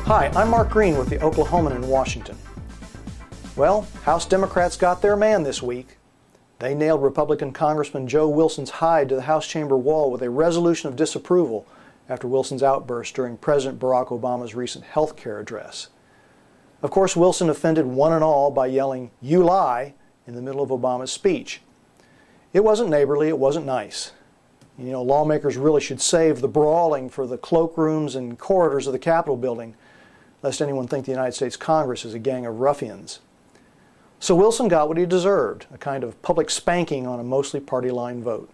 Hi, I'm Mark Green with the Oklahoman in Washington. Well, House Democrats got their man this week. They nailed Republican Congressman Joe Wilson's hide to the House chamber wall with a resolution of disapproval after Wilson's outburst during President Barack Obama's recent health care address. Of course, Wilson offended one and all by yelling, "You lie," in the middle of Obama's speech. It wasn't neighborly, it wasn't nice. You know, lawmakers really should save the brawling for the cloakrooms and corridors of the Capitol building, lest anyone think the United States Congress is a gang of ruffians. So Wilson got what he deserved, a kind of public spanking on a mostly party-line vote.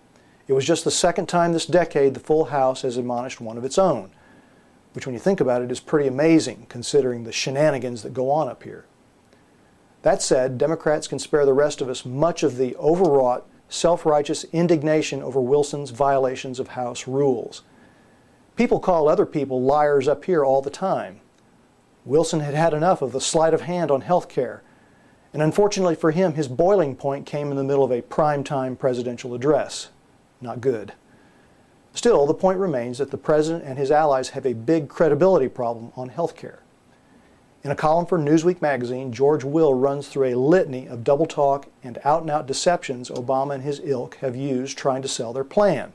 It was just the second time this decade the full House has admonished one of its own, which when you think about it is pretty amazing considering the shenanigans that go on up here. That said, Democrats can spare the rest of us much of the overwrought, self-righteous indignation over Wilson's violations of House rules. People call other people liars up here all the time. Wilson had had enough of the sleight of hand on health care, and unfortunately for him, his boiling point came in the middle of a primetime presidential address. Not good. Still, the point remains that the president and his allies have a big credibility problem on health care. In a column for Newsweek magazine, George Will runs through a litany of double talk and out-and-out deceptions Obama and his ilk have used trying to sell their plan.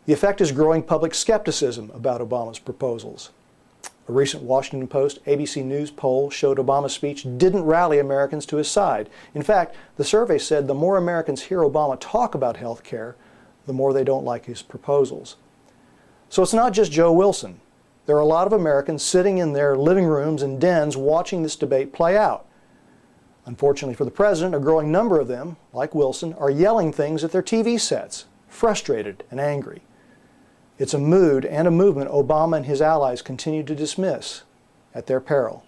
The effect is growing public skepticism about Obama's proposals. A recent Washington Post ABC News poll showed Obama's speech didn't rally Americans to his side. In fact, the survey said the more Americans hear Obama talk about health care, the more they don't like his proposals. So it's not just Joe Wilson. There are a lot of Americans sitting in their living rooms and dens watching this debate play out. Unfortunately for the president, a growing number of them, like Wilson, are yelling things at their TV sets, frustrated and angry. It's a mood and a movement Obama and his allies continue to dismiss at their peril.